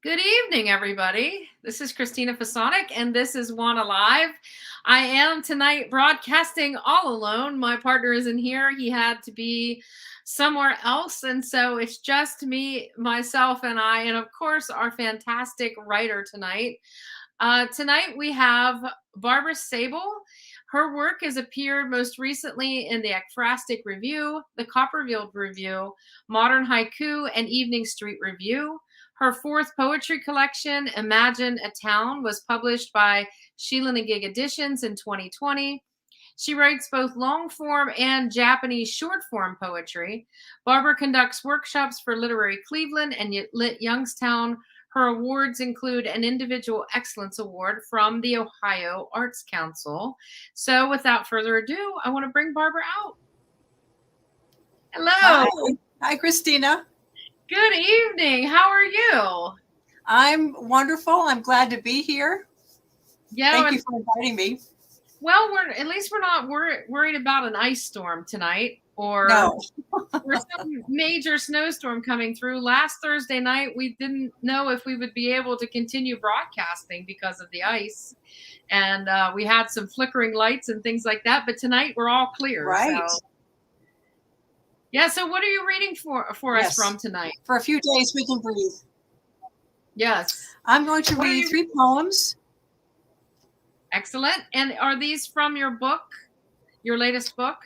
Good evening, everybody. This is Christina Fasonic, and this is WANA Live. I am tonight broadcasting all alone. My partner isn't here. He had to be somewhere else, and so it's just me, myself, and I, and of course, our fantastic writer tonight. Tonight we have Barbara Sabol. Her work has appeared most recently in the Ekphrastic Review, the Copperfield Review, Modern Haiku and Evening Street Review. Her fourth poetry collection, Imagine a Town, was published by Sheila-Na-Gig Editions in 2020. She writes both long form and Japanese short form poetry. Barbara conducts workshops for Literary Cleveland and Lit Youngstown. Her awards include an Individual Excellence Award from the Ohio Arts Council. So without further ado, I want to bring Barbara out. Hello. Hi, Christina. Good evening. How are you? I'm wonderful. I'm glad to be here. Yeah, Thank you for inviting me. Well, we're not worried about an ice storm tonight or some major snowstorm coming through. Last Thursday night, we didn't know if we would be able to continue broadcasting because of the ice. And we had some flickering lights and things like that. But tonight, we're all clear. Right. So. Yeah. So what are you reading for us from tonight? For a few days, we can breathe. Yes. I'm going to read 3 poems. Excellent. And are these from your book, your latest book?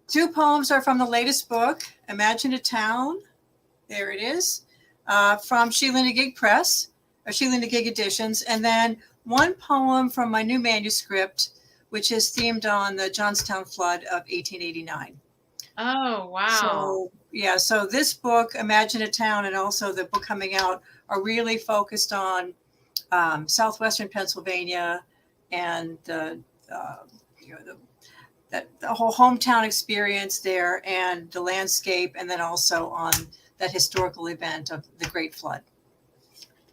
2 poems are from the latest book, Imagine a Town. There it is, from Sheila-Na-Gig Press, or Sheila-Na-Gig Editions. And then 1 poem from my new manuscript, which is themed on the Johnstown flood of 1889. Oh, wow. So this book, Imagine a Town, and also the book coming out are really focused on southwestern Pennsylvania and the whole hometown experience there and the landscape, and then also on that historical event of the Great Flood.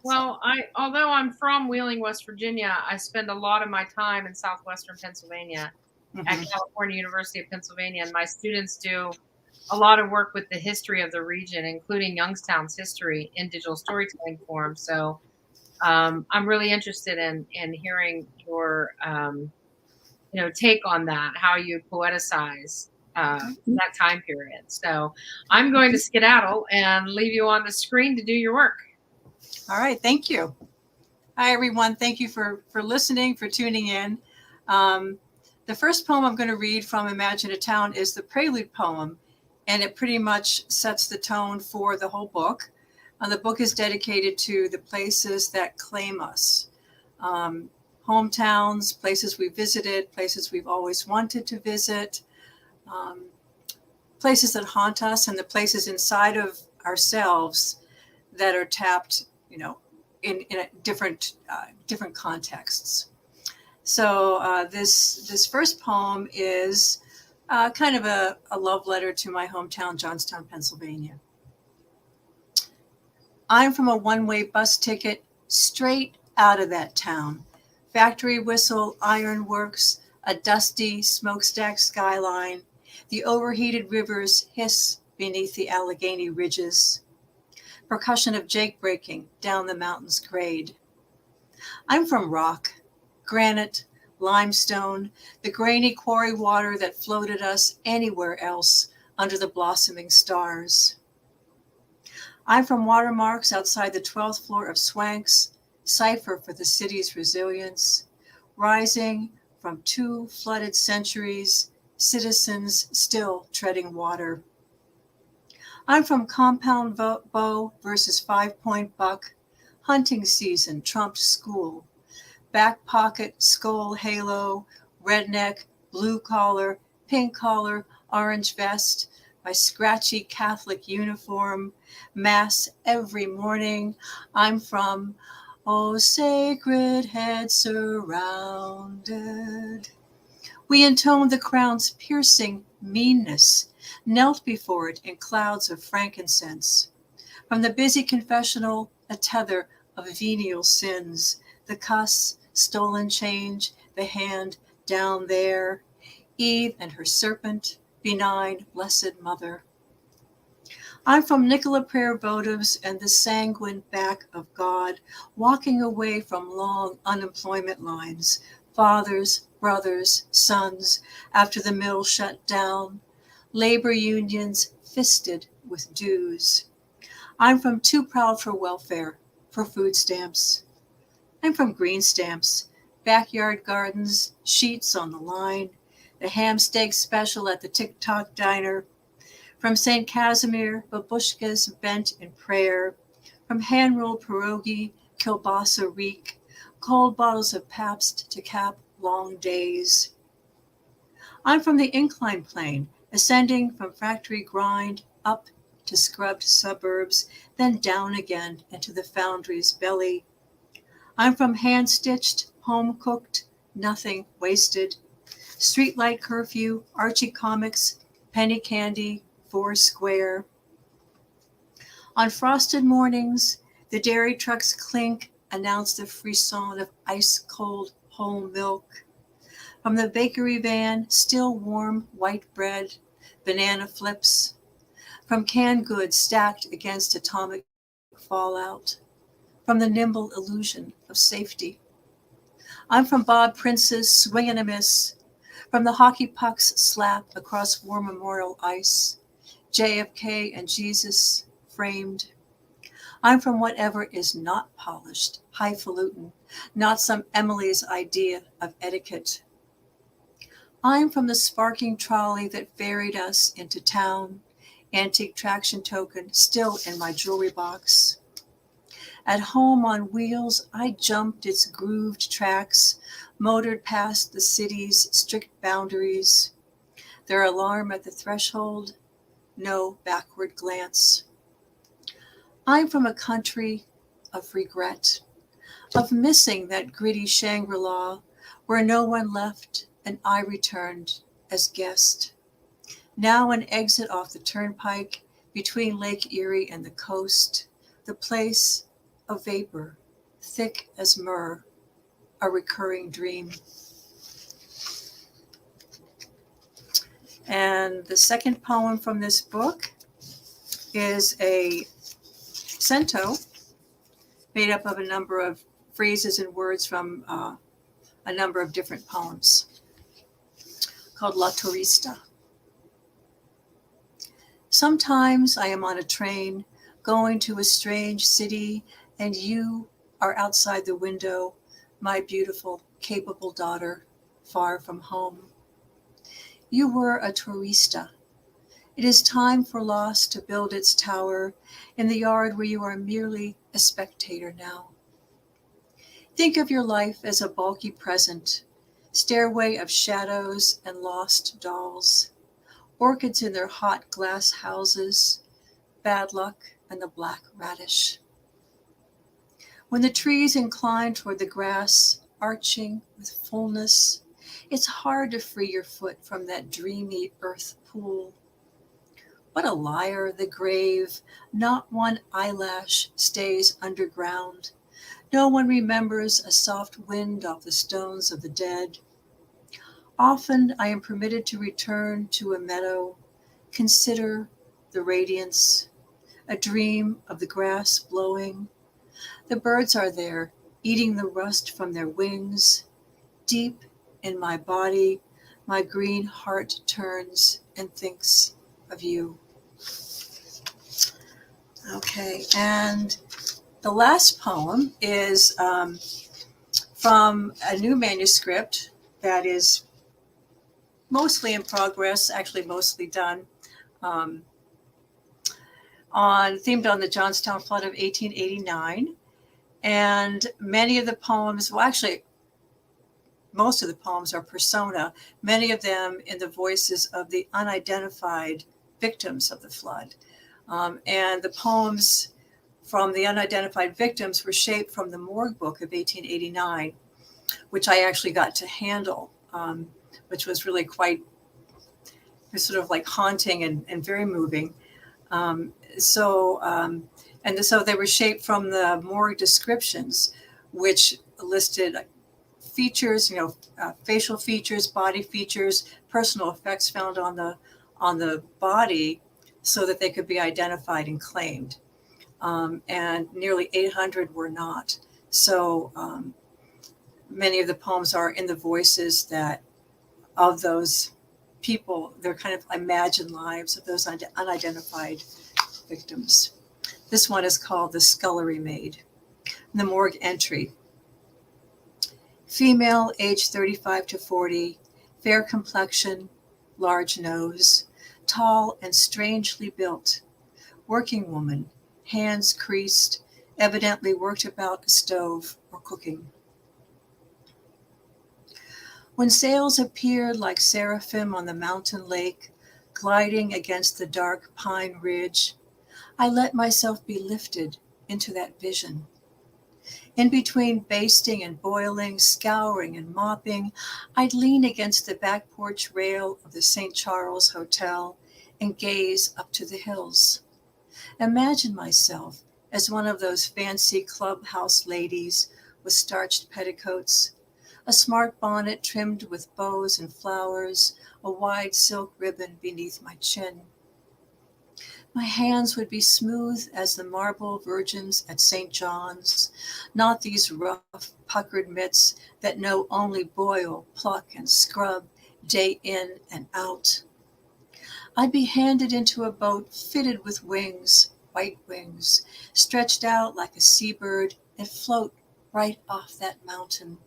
Well, although I'm from Wheeling, West Virginia, I spend a lot of my time in southwestern Pennsylvania at California University of Pennsylvania, and my students do a lot of work with the history of the region, including Youngstown's history in digital storytelling form. So I'm really interested in hearing your take on that, how you poeticize that time period. So I'm going to skedaddle and leave you on the screen to do your work. All right. Thank you. Hi, everyone. Thank you for listening, for tuning in. The first poem I'm going to read from Imagine a Town is the prelude poem, and it pretty much sets the tone for the whole book. The book is dedicated to the places that claim us. Hometowns, places we visited, places we've always wanted to visit, places that haunt us, and the places inside of ourselves that are tapped, in different contexts. So this first poem is kind of a love letter to my hometown, Johnstown, Pennsylvania. I'm from a one-way bus ticket straight out of that town. Factory whistle, ironworks, a dusty smokestack skyline. The overheated rivers hiss beneath the Allegheny ridges. Percussion of jake breaking down the mountain's grade. I'm from rock, granite, limestone, the grainy quarry water that floated us anywhere else under the blossoming stars. I'm from watermarks outside the 12th floor of Swank's, cipher for the city's resilience, rising from 2 flooded centuries, citizens still treading water. I'm from compound bow versus 5-point buck, hunting season trumped school, back pocket, skull halo, redneck, blue collar, pink collar, orange vest, my scratchy Catholic uniform, mass every morning. I'm from oh, sacred head surrounded. We intoned the crown's piercing meanness, knelt before it in clouds of frankincense. From the busy confessional, a tether of venial sins, the cuss, stolen change, the hand down there, Eve and her serpent, benign, blessed mother. I'm from Nicola Prayer votives and the sanguine back of God, walking away from long unemployment lines, fathers, brothers, sons, after the mill shut down, labor unions fisted with dues. I'm from Too Proud for Welfare, for food stamps. I'm from green stamps, backyard gardens, sheets on the line, the ham steak special at the TikTok diner. From St. Casimir, babushkas bent in prayer. From hand-rolled pierogi, kielbasa reek, cold bottles of Pabst to cap long days. I'm from the incline plane, ascending from factory grind up to scrubbed suburbs, then down again into the foundry's belly. I'm from hand-stitched, home-cooked, nothing wasted. Streetlight curfew, Archie comics, penny candy, Four Square. On frosted mornings, the dairy trucks clink, announce the frisson of ice-cold whole milk. From the bakery van, still warm white bread, banana flips. From canned goods stacked against atomic fallout. From the nimble illusion of safety. I'm from Bob Prince's swing and a miss. From the hockey puck's slap across war memorial ice. JFK and Jesus framed. I'm from whatever is not polished, highfalutin, not some Emily's idea of etiquette. I'm from the sparking trolley that ferried us into town, antique traction token still in my jewelry box. At home on wheels, I jumped its grooved tracks, motored past the city's strict boundaries. Their alarm at the threshold, no backward glance. I'm from a country of regret, of missing that gritty Shangri-La where no one left and I returned as guest. Now an exit off the turnpike between Lake Erie and the coast, the place a vapor, thick as myrrh, a recurring dream. And the second poem from this book is a cento made up of a number of phrases and words from a number of different poems called La Torista. Sometimes I am on a train going to a strange city and you are outside the window, my beautiful, capable daughter, far from home. You were a Torista. It is time for loss to build its tower in the yard where you are merely a spectator now. Think of your life as a bulky present, stairway of shadows and lost dolls, orchids in their hot glass houses, bad luck and the black radish. When the trees incline toward the grass, arching with fullness, it's hard to free your foot from that dreamy earth pool. What a liar, the grave. Not one eyelash stays underground. No one remembers a soft wind off the stones of the dead. Often I am permitted to return to a meadow, consider the radiance, a dream of the grass blowing. The birds are there, eating the rust from their wings. Deep in my body, my green heart turns and thinks of you. Okay, and the last poem is from a new manuscript that is mostly in progress, actually mostly done, themed on the Johnstown flood of 1889. And many of the poems, well, actually, most of the poems are persona, many of them in the voices of the unidentified victims of the flood. And the poems from the unidentified victims were shaped from the morgue book of 1889, which I actually got to handle, which was really quite sort of like haunting and very moving. So they were shaped from the morgue descriptions, which listed features, facial features, body features, personal effects found on the body so that they could be identified and claimed. And nearly 800 were not. So many of the poems are in the voices that of those people, their kind of imagined lives of those unidentified victims. This one is called The Scullery Maid. The morgue entry. Female, age 35 to 40, fair complexion, large nose, tall and strangely built. Working woman, hands creased, evidently worked about a stove or cooking. When sails appeared like seraphim on the mountain lake, gliding against the dark pine ridge, I let myself be lifted into that vision. In between basting and boiling, scouring and mopping, I'd lean against the back porch rail of the St. Charles Hotel and gaze up to the hills. Imagine myself as one of those fancy clubhouse ladies with starched petticoats, a smart bonnet trimmed with bows and flowers, a wide silk ribbon beneath my chin. My hands would be smooth as the marble virgins at St. John's, not these rough, puckered mitts that know only boil, pluck, and scrub day in and out. I'd be handed into a boat fitted with wings, white wings, stretched out like a seabird and float right off that mountain.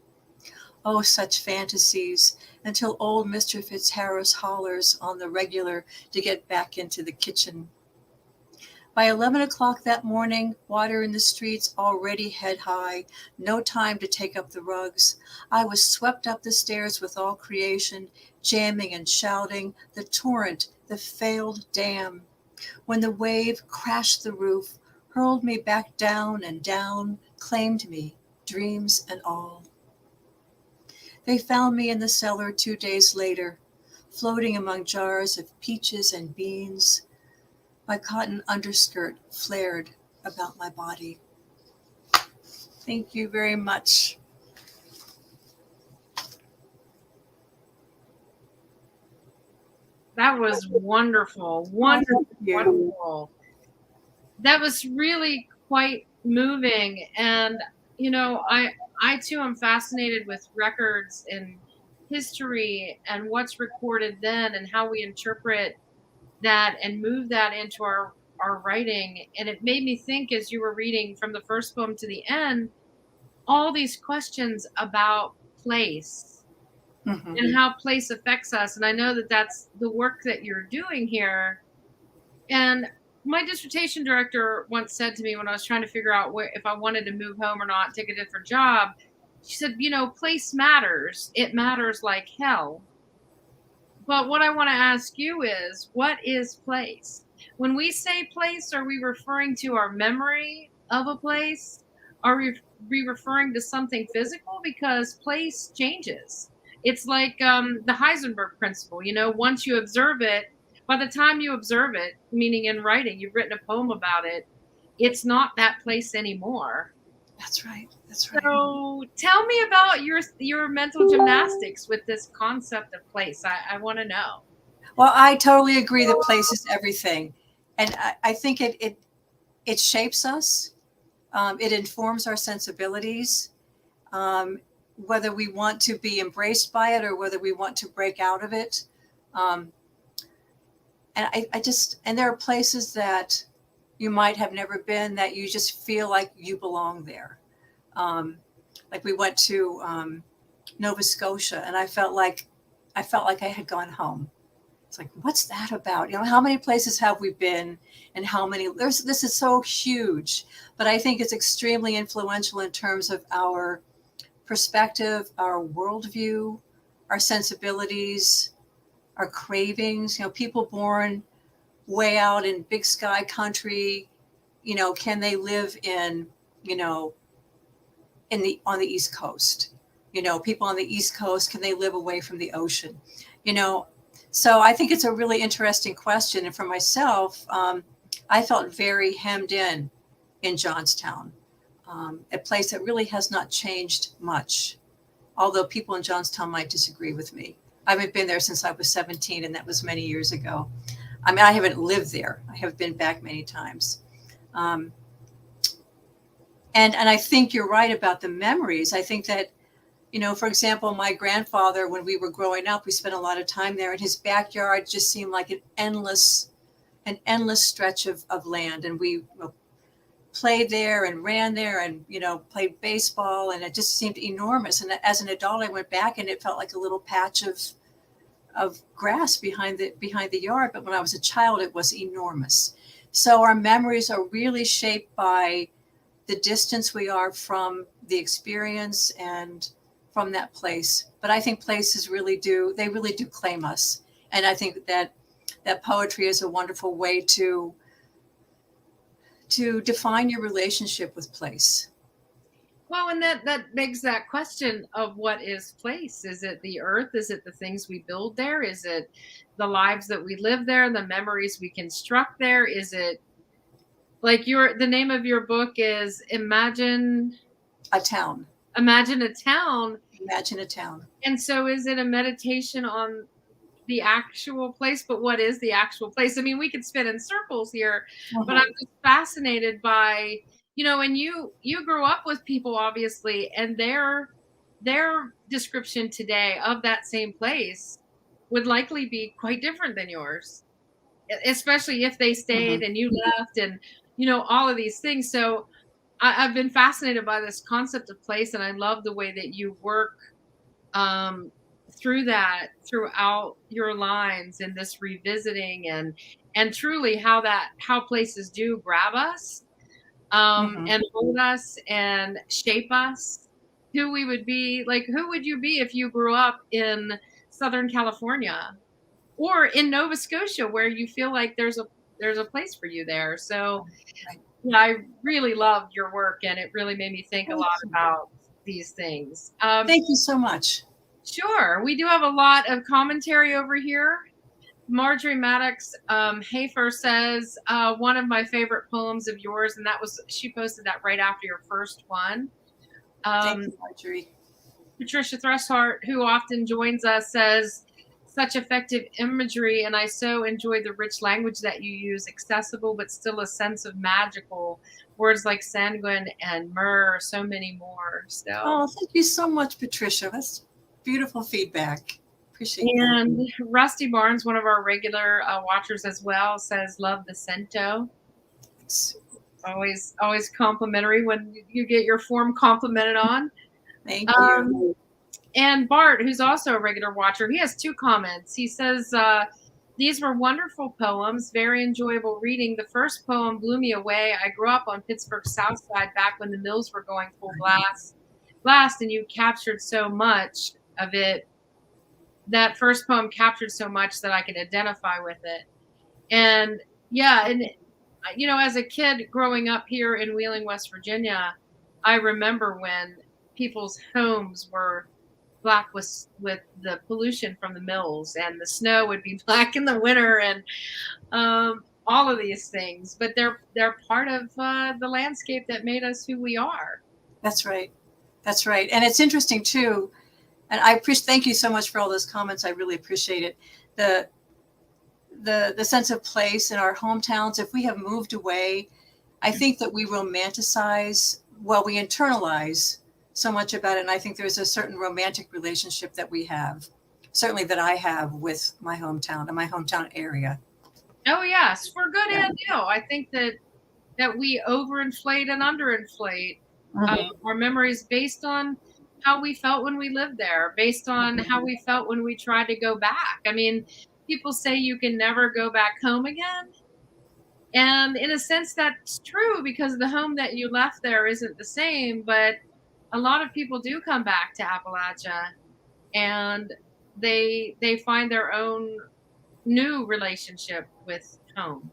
Oh, such fantasies, until old Mr. Fitzharris hollers on the regular to get back into the kitchen. By 11 o'clock that morning, water in the streets already head high, no time to take up the rugs. I was swept up the stairs with all creation, jamming and shouting, the torrent, the failed dam. When the wave crashed the roof, hurled me back down and down, claimed me, dreams and all. They found me in the cellar 2 days later, floating among jars of peaches and beans. My cotton underskirt flared about my body. Thank you very much. That was wonderful. Wonderful. That was really quite moving. And, you know, I too am fascinated with records and history and what's recorded then and how we interpret that and move that into our writing. And it made me think, as you were reading from the first poem to the end, all these questions about place and how place affects us. And I know that that's the work that you're doing here. And my dissertation director once said to me when I was trying to figure out if I wanted to move home or not, take a different job, she said, you know, place matters. It matters like hell. But what I want to ask you is, what is place? When we say place, are we referring to our memory of a place? Are we referring to something physical? Because place changes. It's like the Heisenberg principle. You know, once you observe it, by the time you observe it, meaning in writing, you've written a poem about it, it's not that place anymore. That's right. That's right. So tell me about your mental gymnastics with this concept of place. I want to know. Well, I totally agree that place is everything. And I think it shapes us. It informs our sensibilities, whether we want to be embraced by it or whether we want to break out of it. And and there are places that you might have never been that you just feel like you belong there. Like we went to Nova Scotia, and I felt like I had gone home. It's like, what's that about? You know, how many places have we been, and how many? This is so huge, but I think it's extremely influential in terms of our perspective, our worldview, our sensibilities, our cravings. You know, people born way out in big sky country, you know, can they live in, you know, on the East Coast? You know, people on the East Coast, can they live away from the ocean? You know, so I think it's a really interesting question. And for myself, I felt very hemmed in Johnstown, a place that really has not changed much, although people in Johnstown might disagree with me. I haven't been there since I was 17, and that was many years ago. I mean, I haven't lived there. I have been back many times. And I think you're right about the memories. I think that, you know, for example, my grandfather, when we were growing up, we spent a lot of time there, and his backyard just seemed like an endless stretch of land. And we played there and ran there and, you know, played baseball, and it just seemed enormous. And as an adult, I went back and it felt like a little patch of grass behind the yard. But when I was a child, it was enormous. So our memories are really shaped by the distance we are from the experience and from that place. But I think places really do claim us. And I think that poetry is a wonderful way to define your relationship with place. Well, and that begs that question of what is place? Is it the earth? Is it the things we build there? Is it the lives that we live there, the memories we construct there? Is it like the name of your book is Imagine a Town. Imagine a Town. Imagine a Town. And so is it a meditation on the actual place? But what is the actual place? I mean, we could spin in circles here, but I'm just fascinated by, you know, and you grew up with people, obviously, and their description today of that same place would likely be quite different than yours, especially if they stayed and you left, and, you know, all of these things. So I've been fascinated by this concept of place, and I love the way that you work throughout your lines, and this revisiting and truly how places do grab us and hold us and shape us. Who we would be, like, who would you be if you grew up in Southern California or in Nova Scotia, where you feel like there's a place for you there? So I really loved your work, and it really made me think a lot about these things. Thank you so much. Sure. We do have a lot of commentary over here. Marjorie Maddox Hafer says, one of my favorite poems of yours, and she posted that right after your first one. Thank you, Marjorie. Patricia Threshart, who often joins us, says, such effective imagery, and I so enjoy the rich language that you use, accessible but still a sense of magical. Words like sanguine and myrrh, so many more. So, thank you so much, Patricia. That's beautiful feedback. Appreciate it. And Rusty Barnes, one of our regular watchers as well, says, love the cento. Always complimentary when you get your form complimented on. Thank you. And Bart, who's also a regular watcher, he has 2 comments. He says, these were wonderful poems, very enjoyable reading. The first poem blew me away. I grew up on Pittsburgh's South Side back when the mills were going full blast, and you captured so much of it. That first poem captured so much that I could identify with it. And yeah, and you know, as a kid growing up here in Wheeling, West Virginia, I remember when people's homes were black with the pollution from the mills, and the snow would be black in the winter, and all of these things. But they're part of the landscape that made us who we are. That's right. That's right. And it's interesting too. And thank you so much for all those comments. I really appreciate it. The sense of place in our hometowns. If we have moved away, I think that we romanticize, we internalize so much about it. And I think there's a certain romantic relationship that we have, certainly that I have with my hometown and my hometown area. Oh yes, for good and ill. I think that we overinflate and underinflate our memories based on how we felt when we lived there, based on how we felt when we tried to go back. I mean, people say you can never go back home again. And in a sense, that's true, because the home that you left there isn't the same. But a lot of people do come back to Appalachia, and they find their own new relationship with home.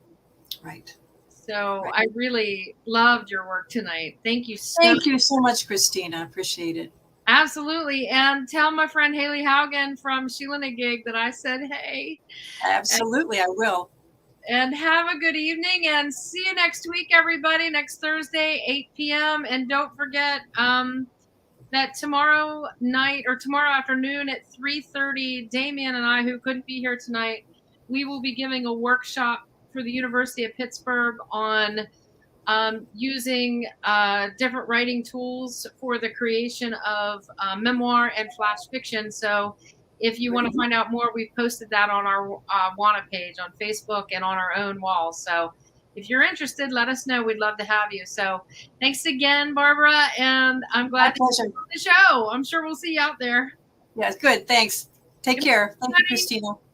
Right. So I really loved your work tonight. Thank you Thank you so much, Christina. Appreciate it. Absolutely. And tell my friend Haley Haugen from Sheila-Na-Gig that I said hey. Absolutely, I will. And have a good evening, and see you next week, everybody, next Thursday, 8 p.m. And don't forget that tomorrow night or tomorrow afternoon at 3:30, Damien and I, who couldn't be here tonight, we will be giving a workshop for the University of Pittsburgh on using different writing tools for the creation of memoir and flash fiction. So if you want to find out more, we've posted that on our WANA page on Facebook and on our own wall. So if you're interested, let us know. We'd love to have you. So thanks again, Barbara. And I'm glad that you're on the show. I'm sure we'll see you out there. Yes, good. Thanks. Take care. Thank you, Christina.